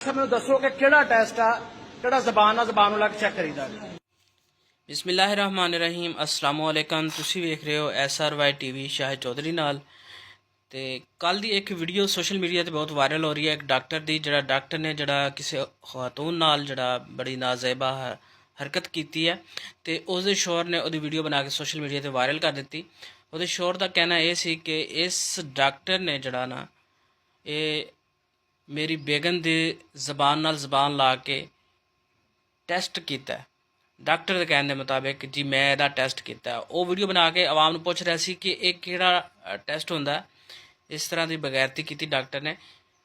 ਸਾਹਿਬ ਮੈਨੂੰ ਦੱਸੋ ਕਿ ਕਿਹੜਾ ਟੈਸਟ ਆ ਕਿਹੜਾ ਜ਼ਬਾਨ ਨਾਲ ਜ਼ਬਾਨ ਨੂੰ ਲੱਗ ਚੈੱਕ ਕਰੀਦਾ। ਬਿਸਮਿल्लाहिर्रहमानिर्रहीम अस्सलाम वालेकुम। ਤੁਸੀਂ ਵੇਖ ਰਹੇ ਹੋ SRY TV ਸ਼ਾਹਿਦ ਚੌਧਰੀ ਨਾਲ। ਤੇ ਕੱਲ ਦੀ ਇੱਕ ਵੀਡੀਓ ਸੋਸ਼ਲ ਮੀਡੀਆ ਤੇ ਬਹੁਤ ਵਾਇਰਲ ਹੋ ਰਹੀ ਹੈ। ਇੱਕ ਡਾਕਟਰ ਦੀ, ਜਿਹੜਾ ਡਾਕਟਰ ਨੇ ਜਿਹੜਾ ਕਿਸੇ ਖਾਤੂਨ ਨਾਲ ਜਿਹੜਾ ਬੜੀ ਨਾਜ਼ੇਬਾ ਹਰਕਤ ਕੀਤੀ ਹੈ ਤੇ ਉਸ ਦੇ ਸ਼ੋਹਰ ਨੇ ਉਹਦੀ ਵੀਡੀਓ ਬਣਾ ਕੇ ਸੋਸ਼ਲ ਮੀਡੀਆ ਤੇ ਵਾਇਰਲ ਕਰ ਦਿੱਤੀ। ਉਹਦੇ ਸ਼ੋਹਰ ਦਾ ਕਹਿਣਾ ਇਹ ਸੀ ਕਿ ਇਸ ਡਾਕਟਰ ਨੇ ਜਿਹੜਾ ਨਾ ਇਹ ਮੇਰੀ ਬੇਗਮ ਦੀ ਜ਼ਬਾਨ ਨਾਲ ਜ਼ਬਾਨ ਲਾ ਕੇ ਟੈਸਟ ਕੀਤਾ। ਡਾਕਟਰ ਦੇ ਕਹਿਣ ਦੇ ਮੁਤਾबिक ਜੀ ਮੈਂ ਇਹਦਾ ਟੈਸਟ ਕੀਤਾ। ਉਹ ਵੀਡੀਓ ਬਣਾ ਕੇ ਆਵਾਮ ਨੂੰ ਪੁੱਛ ਰਿਹਾ ਸੀ ਕਿ ਇਹ ਕਿਹੜਾ ਟੈਸਟ ਹੁੰਦਾ। ਇਸ ਤਰ੍ਹਾਂ ਦੀ ਬਗੈਰਤੀ ਕੀਤੀ ਡਾਕਟਰ ਨੇ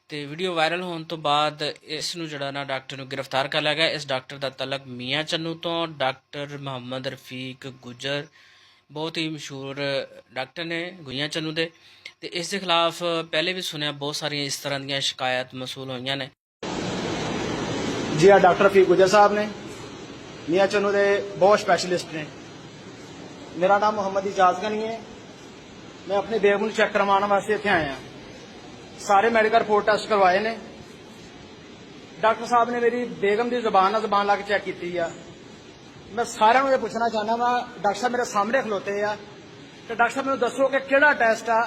ਤੇ ਵੀਡੀਓ ਵਾਇਰਲ ਹੋਣ ਤੋਂ ਬਾਅਦ ਇਸ ਨੂੰ ਜਿਹੜਾ ਨਾ ਡਾਕਟਰ ਨੂੰ ਗ੍ਰਿਫਤਾਰ ਕਰ ਲਿਆ ਗਿਆ। ਇਸ ਡਾਕਟਰ ਦਾ ਤਲਕ ਮੀਆਂ ਚੰਨੂ ਤੋਂ। ਡਾਕਟਰ ਮੁਹੰਮਦ ਰਫੀਕ ਗੁਜਰ ਬਹੁਤ ਹੀ ਮਸ਼ਹੂਰ ਡਾਕਟਰ ਨੇ ਮੀਆਂ ਚੰਨੂ ਦੇ। ਤੇ ਇਸ ਦੇ ਖਿਲਾਫ ਪਹਿਲੇ ਵੀ ਸੁਣਿਆ ਬਹੁਤ ਸਾਰੀਆਂ ਇਸ ਤਰ੍ਹਾਂ ਦੀਆਂ ਸ਼ਿਕਾਇਤ ਮਸੂਲ ਹੋਈਆਂ ਨੇ। ਜੀ ਆ ਡਾਕਟਰ ਰਫੀਕ ਗੁਜਰ ਸਾਹਿਬ ਨੇ, ਮੀਆਂ ਚੰਨੂ ਦੇ ਬਹੁਤ ਸਪੈਸ਼ਲਿਸਟ ਨੇ। ਮੇਰਾ ਨਾਮ ਮੁਹੰਮਦ ਇਜਾਜ਼ ਗਨੀ ਹੈ। मैं अपनी बेगम ਨੂੰ चेक करवाने वास्ते इत्थे आया। सारे मेडिकल रिपोर्ट टेस्ट करवाए ने। डॉक्टर साहब ने मेरी बेगम की जबान ਨਾਲ ਜ਼ਬਾਨ ਲਾ ਕੇ चेक की है। मैं सारिਆਂ ਨੂੰ ਇਹ ਪੁੱਛਣਾ ਚਾਹੁੰਦਾ ਵਾ, डॉक्टर साहब मेरे सामने खलोते आ ਤੇ डॉक्टर साहब ਮੈਨੂੰ ਦੱਸੋ ਕਿ ਕਿਹੜਾ ਟੈਸਟ ਆ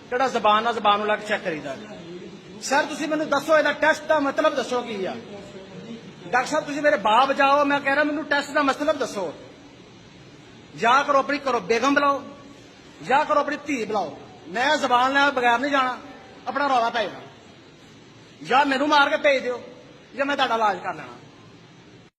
ਕਿਹੜਾ ਜ਼ਬਾਨ ਨਾਲ ਜ਼ਬਾਨ ਨੂੰ ਲਾ ਕੇ ਚੈੱਕ ਕਰੀਦਾ। ਸਰ ਤੁਸੀਂ ਮੈਨੂੰ ਦੱਸੋ ਇਹਦਾ ਟੈਸਟ ਦਾ ਮਤਲਬ ਦੱਸੋ ਕੀ ਆ। डॉक्टर साहब ਤੁਸੀਂ ਮੇਰੇ ਬਾਪ ਜਾਓ, मैं कह रहा ਮੈਨੂੰ ਟੈਸਟ ਦਾ ਮਤਲਬ ਦੱਸੋ। ਜਾਂ ਕਰੋ ਆਪਣੀ ਕਰੋ बेगम बुलाओ ਜਾਂ ਕਰੋ ਆਪਣੀ ਧੀ ਬੁਲਾਓ। ਮੈਂ ਜ਼ਬਾਨ ਨਾਲ ਬਗੈਰ ਨਹੀਂ ਜਾਣਾ, ਆਪਣਾ ਰੌਲਾ ਪੈ ਜਾਣਾ। ਜਾਂ ਮੈਨੂੰ ਮਾਰ ਕੇ ਭੇਜ ਦਿਓ ਜਾਂ ਮੈਂ ਤੁਹਾਡਾ ਇਲਾਜ ਕਰ ਲੈਣਾ।